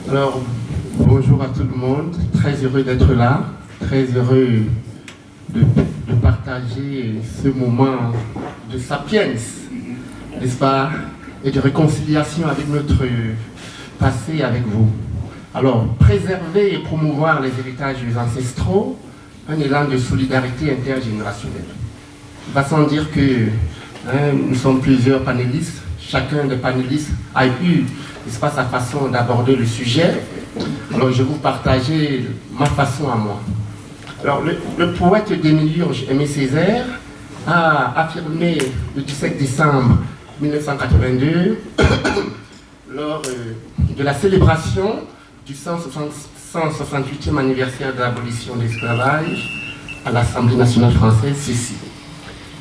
Alors, bonjour à tout le monde, très heureux d'être là, très heureux de partager ce moment de sapiens, n'est-ce pas, et de réconciliation avec notre passé, avec vous. Alors, préserver et promouvoir les héritages ancestraux, un élan de solidarité intergénérationnelle. Il va sans dire que nous sommes plusieurs panélistes, chacun des panélistes a eu, n'est-ce pas, sa façon d'aborder le sujet. Alors je vais vous partager ma façon à moi. Alors le poète démiurge Aimé Césaire a affirmé le 17 décembre 1982 lors de la célébration du 168e anniversaire de l'abolition de l'esclavage à l'Assemblée nationale française ceci: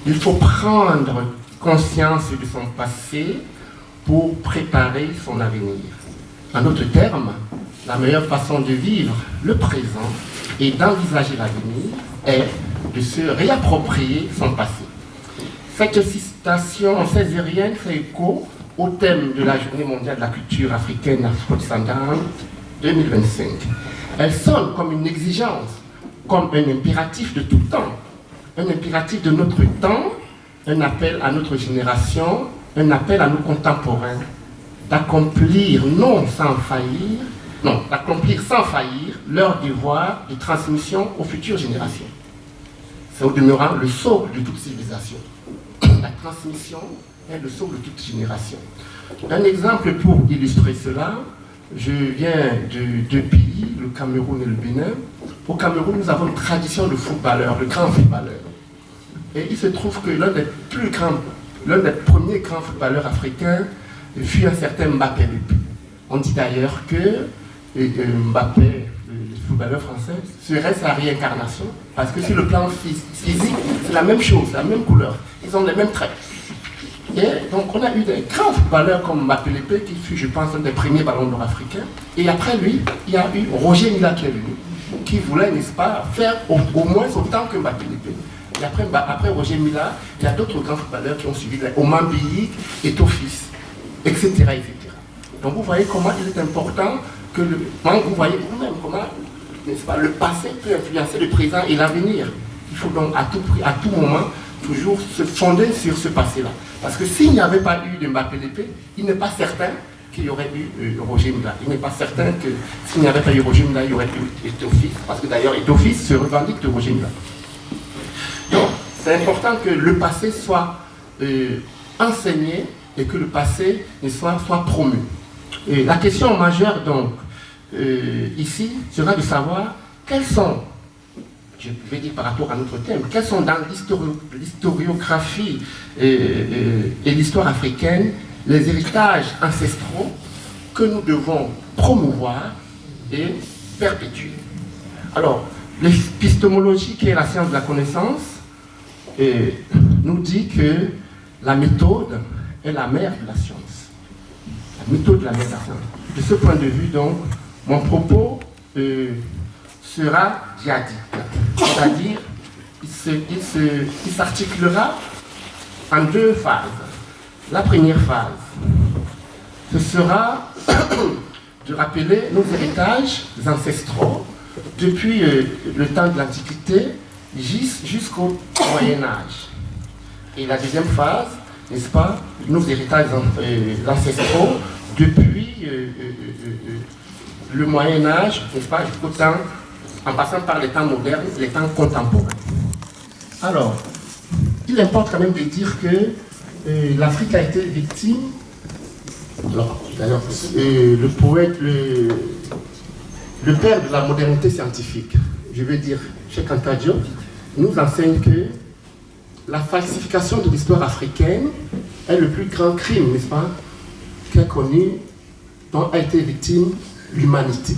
il faut prendre conscience de son passé pour préparer son avenir. En d'autres termes, la meilleure façon de vivre le présent et d'envisager l'avenir est de se réapproprier son passé. Cette citation césarienne fait écho au thème de la Journée mondiale de la culture africaine afro-descendante 2025. Elle sonne comme une exigence, comme un impératif de tout temps, un impératif de notre temps, un appel à notre génération, un appel à nos contemporains d'accomplir sans faillir leur devoir de transmission aux futures générations. C'est au demeurant le socle de toute civilisation. La transmission est le socle de toute génération. Un exemple pour illustrer cela, je viens de deux pays, le Cameroun et le Bénin. Au Cameroun, nous avons une tradition de footballeurs, de grands footballeurs. Et il se trouve que l'un des premiers grands footballeurs africains fut un certain Mbappé. On dit d'ailleurs que Mbappé, le footballeur français, serait sa réincarnation, parce que sur le plan physique, c'est la même chose, la même couleur. Ils ont les mêmes traits. Et donc on a eu des grands footballeurs comme Mbappé qui fut, je pense, un des premiers ballons d'or africains. Et après lui, il y a eu Roger Mila qui est venu, qui voulait, n'est-ce pas, faire au moins autant que Mbappé. Et après Roger Mila, il y a d'autres grands footballeurs qui ont suivi, Oman Biyi, Eto'o-Fils, etc., etc. Donc vous voyez comment il est important que vous voyez vous-même comment, n'est-ce pas, le passé peut influencer le présent et l'avenir. Il faut donc à tout prix, à tout moment, toujours se fonder sur ce passé-là. Parce que s'il n'y avait pas eu de Mbappé, il n'est pas certain qu'il y aurait eu Roger Mila. Il n'est pas certain que s'il n'y avait pas eu Roger Mila, il y aurait eu Eto'o-Fils. Parce que d'ailleurs, Eto'o-Fils se revendique de Roger Mila. Donc, c'est important que le passé soit enseigné et que le passé soit promu. Et la question majeure, donc, ici, sera de savoir quels sont, je vais dire par rapport à notre thème, quels sont dans l'historiographie et l'histoire africaine les héritages ancestraux que nous devons promouvoir et perpétuer. Alors, l'épistémologie, qui est la science de la connaissance, nous dit que la méthode est la mère de la science. La méthode est la mère de la science. De ce point de vue, donc, mon propos sera diadique. C'est-à-dire, il s'articulera en deux phases. La première phase, ce sera de rappeler nos héritages ancestraux depuis le temps de l'Antiquité jusqu'au Moyen-Âge. Et la deuxième phase, n'est-ce pas, nos héritages ancestraux depuis le Moyen-Âge, n'est-ce pas, jusqu'au temps, en passant par les temps modernes, les temps contemporains. Alors, il importe quand même de dire que l'Afrique a été victime. Alors, d'ailleurs, le poète, le père de la modernité scientifique, je veux dire, Cheikh Anta Diop, nous enseigne que la falsification de l'histoire africaine est le plus grand crime, n'est-ce pas, qu'a connu, dont a été victime l'humanité.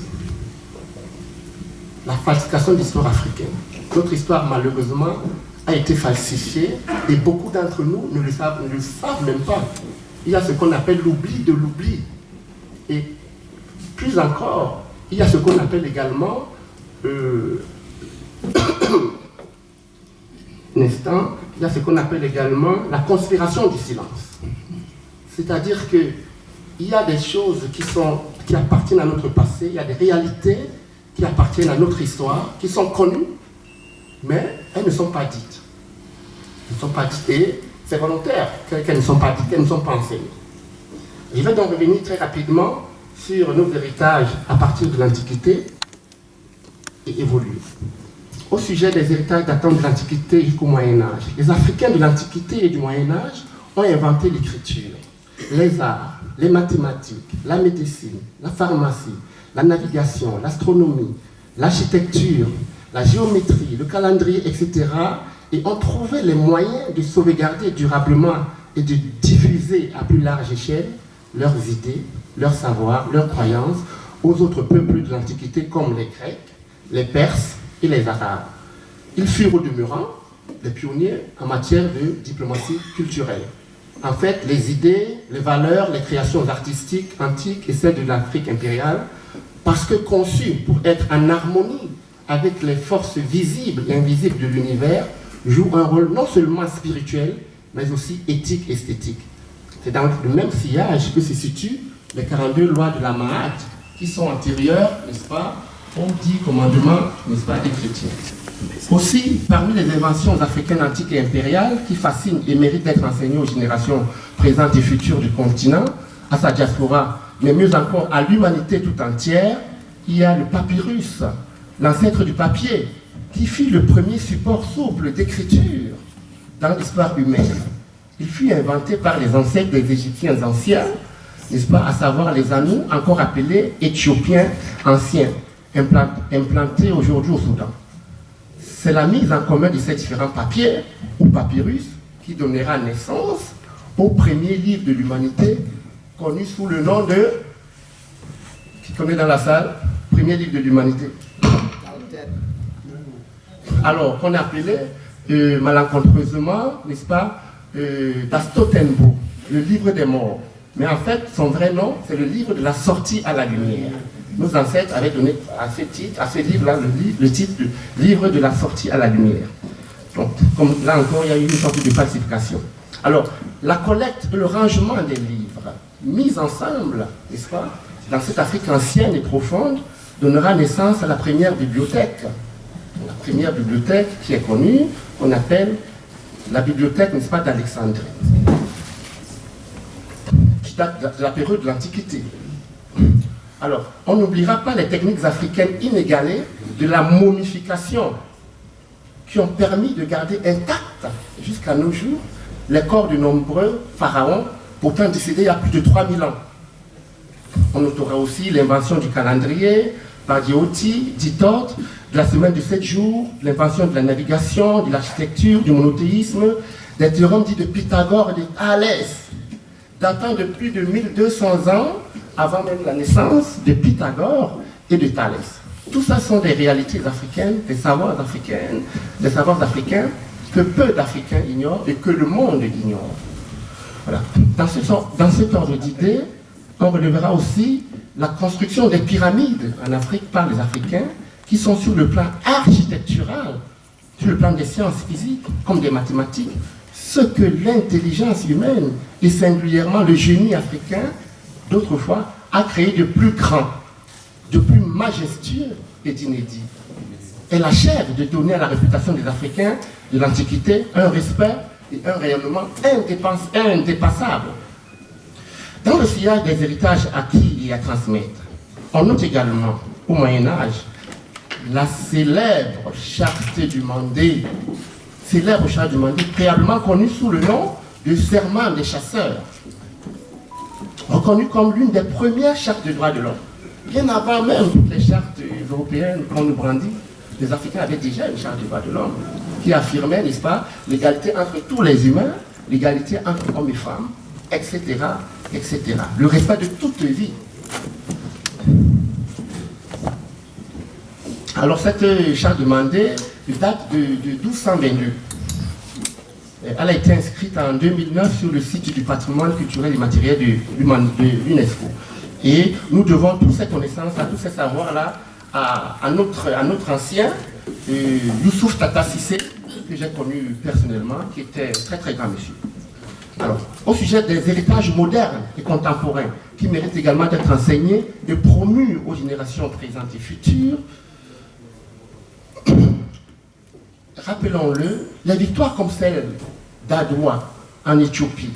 La falsification de l'histoire africaine. Notre histoire, malheureusement, a été falsifiée et beaucoup d'entre nous ne le savent même pas. Il y a ce qu'on appelle l'oubli de l'oubli. Et plus encore, il y a ce qu'on appelle également il y a ce qu'on appelle également la conspiration du silence. C'est-à-dire qu'il y a des choses qui sont qui appartiennent à notre passé, il y a des réalités qui appartiennent à notre histoire, qui sont connues, mais elles ne sont pas dites. Elles ne sont pas dites et c'est volontaire qu'elles ne sont pas dites, qu'elles ne sont pas enseignées. Je vais donc revenir très rapidement sur nos héritages à partir de l'Antiquité et évoluer. Au sujet des héritages datant de l'Antiquité jusqu'au Moyen-Âge, les Africains de l'Antiquité et du Moyen-Âge ont inventé l'écriture, les arts, les mathématiques, la médecine, la pharmacie, la navigation, l'astronomie, l'architecture, la géométrie, le calendrier, etc. et ont trouvé les moyens de sauvegarder durablement et de diffuser à plus large échelle leurs idées, leurs savoirs, leurs croyances aux autres peuples de l'Antiquité comme les Grecs, les Perses et les Arabes. Ils furent au demeurant des pionniers en matière de diplomatie culturelle. En fait, les idées, les valeurs, les créations artistiques antiques et celles de l'Afrique impériale, parce que conçues pour être en harmonie avec les forces visibles et invisibles de l'univers, jouent un rôle non seulement spirituel, mais aussi éthique et esthétique. C'est dans le même sillage que se situent les 42 lois de la Mahat, qui sont antérieures, n'est-ce pas, aux 10 commandements, n'est-ce pas, des chrétiens. Aussi, parmi les inventions africaines antiques et impériales qui fascinent et méritent d'être enseignées aux générations présentes et futures du continent, à sa diaspora, mais mieux encore à l'humanité tout entière, il y a le papyrus, l'ancêtre du papier, qui fut le premier support souple d'écriture dans l'histoire humaine. Il fut inventé par les ancêtres des Égyptiens anciens, n'est-ce pas, à savoir les Anous, encore appelés Éthiopiens anciens, implantés aujourd'hui au Soudan. C'est la mise en commun de ces différents papiers, ou papyrus, qui donnera naissance au premier livre de l'humanité, connu sous le nom de... Qui connaît dans la salle? Premier livre de l'humanité. Alors, qu'on appelait malencontreusement, n'est-ce pas, Dastotenbo, le livre des morts. Mais en fait, son vrai nom, c'est le livre de la sortie à la lumière. Nos ancêtres avaient donné à ce titre, à ce livre-là, le titre de livre de la sortie à la lumière. Donc, comme là encore, il y a eu une sorte de falsification. Alors, la collecte et le rangement des livres mis ensemble, n'est-ce pas, dans cette Afrique ancienne et profonde, donnera naissance à la première bibliothèque. La première bibliothèque qui est connue, qu'on appelle la bibliothèque, n'est-ce pas, d'Alexandrie, qui date de la période de l'Antiquité. Alors, on n'oubliera pas les techniques africaines inégalées de la momification qui ont permis de garder intacts jusqu'à nos jours les corps de nombreux pharaons, pourtant décédés il y a plus de 3000 ans. On notera aussi l'invention du calendrier par Dioti, Ditote, de la semaine de 7 jours, l'invention de la navigation, de l'architecture, du monothéisme, des théorèmes dits de Pythagore et de Thalès, datant de plus de 1200 ans, avant même la naissance de Pythagore et de Thalès. Tout ça sont des réalités africaines, des savoirs africains que peu d'Africains ignorent et que le monde ignore. Voilà. Dans cet ordre d'idées, on relèvera aussi la construction des pyramides en Afrique par les Africains, qui sont sur le plan architectural, sur le plan des sciences physiques, comme des mathématiques, ce que l'intelligence humaine, et singulièrement le génie africain, d'autrefois, a créé de plus grand, de plus majestueux et d'inédit. Elle achève de donner à la réputation des Africains de l'Antiquité un respect et un rayonnement indépassable. Dans le sillage des héritages acquis et à transmettre, on note également, au Moyen-Âge, la célèbre charte du Mandé, préalablement connue sous le nom de Serment des chasseurs, reconnue comme l'une des premières chartes des droits de l'homme. Bien avant même toutes les chartes européennes qu'on nous brandit, les Africains avaient déjà une charte des droits de l'homme qui affirmait, n'est-ce pas, l'égalité entre tous les humains, l'égalité entre hommes et femmes, etc., etc. Le respect de toute vie. Alors cette charte demandée date de 1222. Elle a été inscrite en 2009 sur le site du patrimoine culturel et matériel de l'UNESCO. Et nous devons toutes ces connaissances, tous ces savoirs-là à notre ancien Youssouf Tata Cissé, que j'ai connu personnellement, qui était très très grand monsieur. Alors, au sujet des héritages modernes et contemporains qui méritent également d'être enseignés et promus aux générations présentes et futures. Rappelons-le, les victoires comme celle d'Adwa en Éthiopie,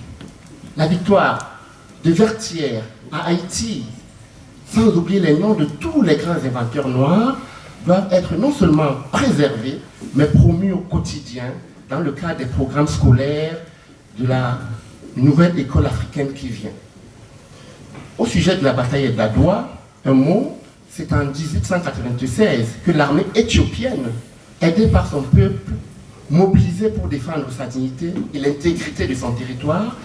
la victoire de Vertières à Haïti, sans oublier les noms de tous les grands inventeurs noirs, doivent être non seulement préservés, mais promus au quotidien dans le cadre des programmes scolaires de la nouvelle école africaine qui vient. Au sujet de la bataille d'Adwa, un mot, c'est en 1896 que l'armée éthiopienne, aidée par son peuple, mobilisé pour défendre sa dignité et l'intégrité de son territoire,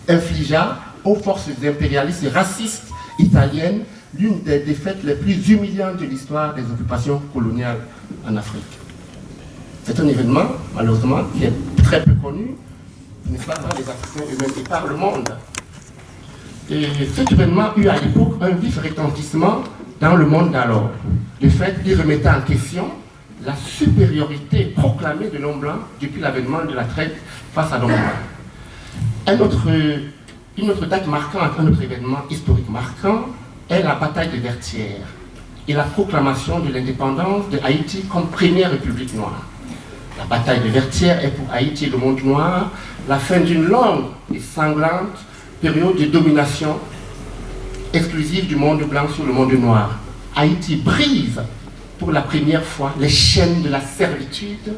infligea aux forces impérialistes et racistes italiennes l'une des défaites les plus humiliantes de l'histoire des occupations coloniales en Afrique. C'est un événement, malheureusement, qui est très peu connu, n'est-ce pas, par les Africains eux-mêmes et par le monde. Et cet événement eut à l'époque un vif retentissement dans le monde d'alors. De fait, il remettait en question la supériorité proclamée de l'homme blanc depuis l'avènement de la traite face à l'homme blanc. Une autre date marquante, un autre événement historique marquant est la bataille de Vertières et la proclamation de l'indépendance de Haïti comme première république noire. La bataille de Vertières est pour Haïti et le monde noir la fin d'une longue et sanglante période de domination exclusive du monde blanc sur le monde noir. Haïti brise pour la première fois les chaînes de la servitude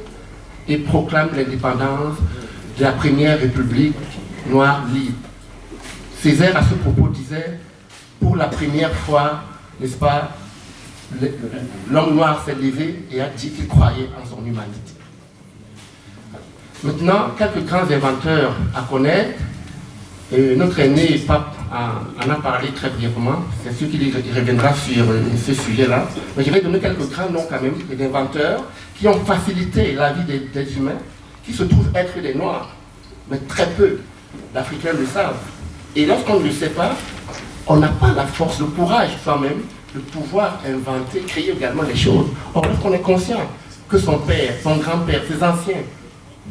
et proclame l'indépendance de la première république noire libre. Césaire, à ce propos, disait: pour la première fois, n'est-ce pas, l'homme noir s'est levé et a dit qu'il croyait en son humanité. Maintenant, quelques grands inventeurs à connaître. Notre aîné Pape en a parlé très brièvement, c'est sûr qu'il reviendra sur ce sujet-là. Mais je vais donner quelques grands noms quand même d'inventeurs qui ont facilité la vie des humains, qui se trouvent être des Noirs, mais très peu d'Africains le savent. Et lorsqu'on ne le sait pas, on n'a pas la force, le courage soi-même de pouvoir inventer, créer également les choses. Or, lorsqu'on est conscient que son père, son grand-père, ses anciens,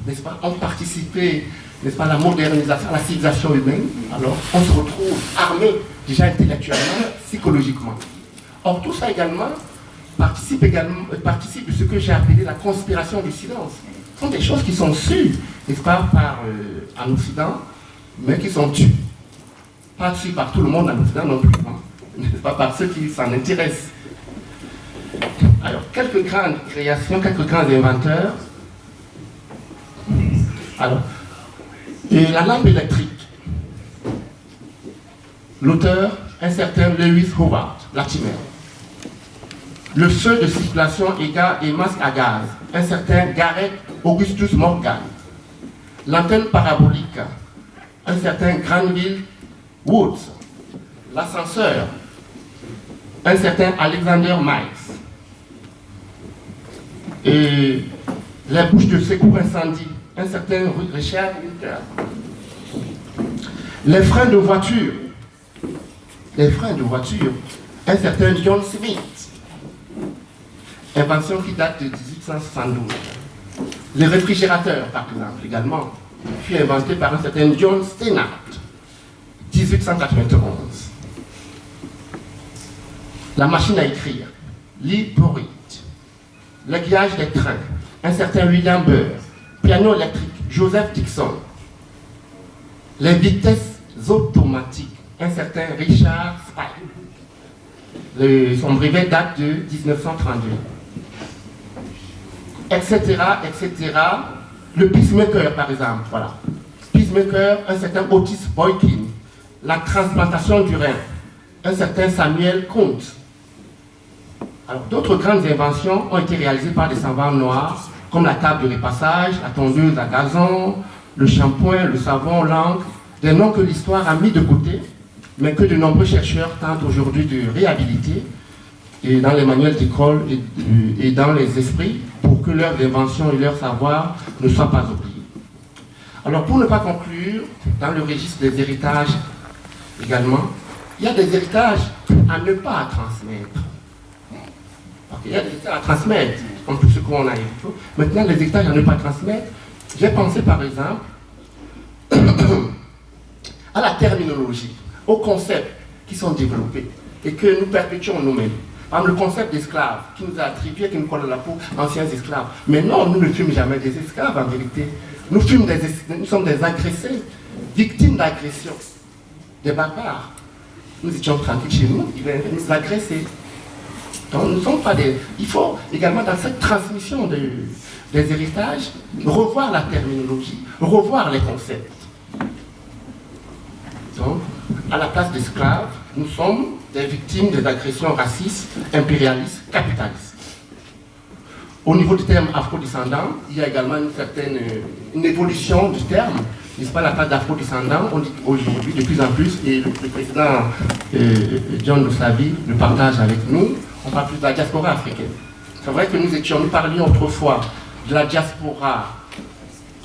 n'est-ce pas, ont participé, n'est-ce pas, à la modernisation, à la civilisation humaine, alors on se retrouve armé déjà intellectuellement, psychologiquement. Or, tout ça également participe de ce que j'ai appelé la conspiration du silence. Ce sont des choses qui sont sues, n'est-ce pas, en Occident, mais qui sont tues. Pas suivies par tout le monde en Occident non plus, n'est-ce pas, par ceux qui s'en intéressent. Alors, quelques grandes créations, quelques grands inventeurs. Alors, et la lampe électrique. L'auteur, un certain Lewis Howard, Latimer. Le feu de circulation et masque à gaz, un certain Gareth Augustus Morgan. L'antenne parabolique, un certain Granville Woods. L'ascenseur, un certain Alexander Miles. Et les bouches de secours incendie, un certain Richard Winter. Les freins de voiture, un certain John Smith. Invention qui date de 1872. Les réfrigérateurs, par exemple, également, fut inventé par un certain John Steinhardt, 1891. La machine à écrire, Lee Burritt. L'aiguillage des trains, un certain William Burr. Piano électrique, Joseph Dixon. Les vitesses automatiques, un certain Richard Spike. Son brevet date de 1932. Etc., etc. Le peacemaker, par exemple, voilà. Peacemaker, un certain Otis Boykin. La transplantation du rein, un certain Samuel Kuntz. Alors, d'autres grandes inventions ont été réalisées par des savants noirs, comme la table de repassage, la tondeuse à gazon, le shampoing, le savon, l'encre, des noms que l'histoire a mis de côté, mais que de nombreux chercheurs tentent aujourd'hui de réhabiliter et dans les manuels d'école et dans les esprits pour que leurs inventions et leurs savoirs ne soient pas oubliés. Alors, pour ne pas conclure, dans le registre des héritages également, il y a des héritages à ne pas transmettre. Il y a des héritages à transmettre, comme tout ce qu'on a évoqué. Maintenant, les héritages à ne pas transmettre, j'ai pensé par exemple à la terminologie, au concept qui sont développés et que nous perpétuons nous-mêmes. Par exemple, le concept d'esclave qui nous a attribué, qui nous colle à la peau, anciens esclaves. Mais non, nous ne fûmes jamais des esclaves en vérité. Nous sommes des agressés, victimes d'agression, des barbares. Nous étions tranquilles chez nous, ils venaient nous agresser. Donc nous ne sommes pas des... Il faut également dans cette transmission des héritages, revoir la terminologie, revoir les concepts. Donc, à la place d'esclaves, nous sommes des victimes des agressions racistes, impérialistes, capitalistes. Au niveau du terme afrodescendant, il y a également une évolution du terme, n'est-ce pas, la place d'afrodescendant, on dit aujourd'hui de plus en plus, et le président John Lussavi le partage avec nous, on parle plus de la diaspora africaine. C'est vrai que nous parlions autrefois de la diaspora,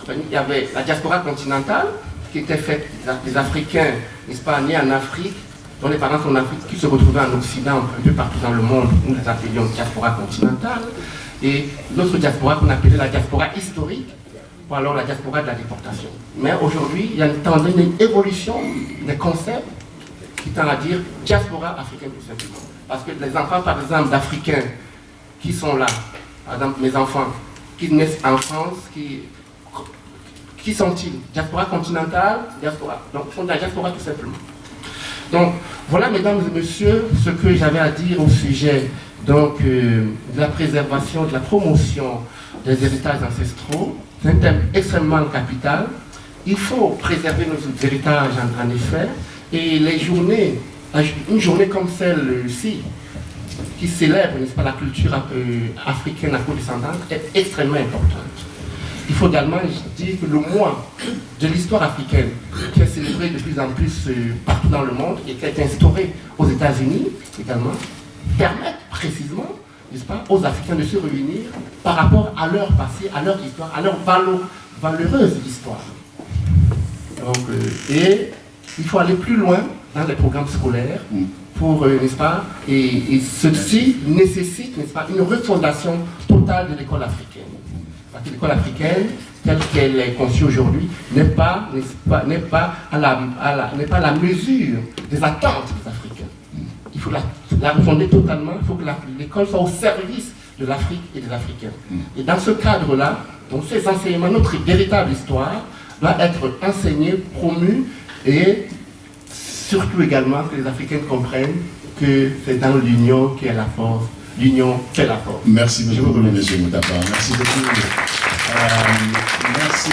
enfin, il y avait la diaspora continentale, qui était faite des Africains, n'est-ce pas, nés en Afrique, dont les parents sont en Afrique, qui se retrouvaient en Occident, un peu partout dans le monde, nous les appelions diaspora continentale, et l'autre diaspora qu'on appelait la diaspora historique, ou alors la diaspora de la déportation. Mais aujourd'hui, il y a une évolution des concepts qui tend à dire diaspora africaine tout simplement. Parce que les enfants, par exemple, d'Africains qui sont là, par exemple mes enfants qui naissent en France, qui sont-ils? Diaspora continentale, diaspora. Donc, ils sont de la diaspora tout simplement. Donc, voilà, mesdames et messieurs, ce que j'avais à dire au sujet donc, de la préservation, de la promotion des héritages ancestraux. C'est un thème extrêmement capital. Il faut préserver nos héritages en effet. Et les journées, une journée comme celle-ci, qui célèbre, n'est-ce pas, la culture africaine afrodescendante, est extrêmement importante. Il faut également dire que le mois de l'histoire africaine, qui est célébré de plus en plus partout dans le monde et qui a été instauré aux États-Unis également, permet précisément, n'est-ce pas, aux Africains de se réunir par rapport à leur passé, à leur histoire, à leur valeureuse histoire. Donc, et il faut aller plus loin dans les programmes scolaires pour, n'est-ce pas, et ceci nécessite, n'est-ce pas, une refondation totale de l'école africaine. Parce que l'école africaine, telle qu'elle est conçue aujourd'hui, n'est pas à la mesure des attentes des Africains. Il faut la refonder totalement, il faut que l'école soit au service de l'Afrique et des Africains. Et dans ce cadre-là, donc ces enseignements, notre véritable histoire, doit être enseignée, promue, et surtout également que les Africains comprennent que c'est dans l'union qu'il y a la force. L'union fait la force. Merci beaucoup, M. Moutapa. Merci beaucoup. Merci.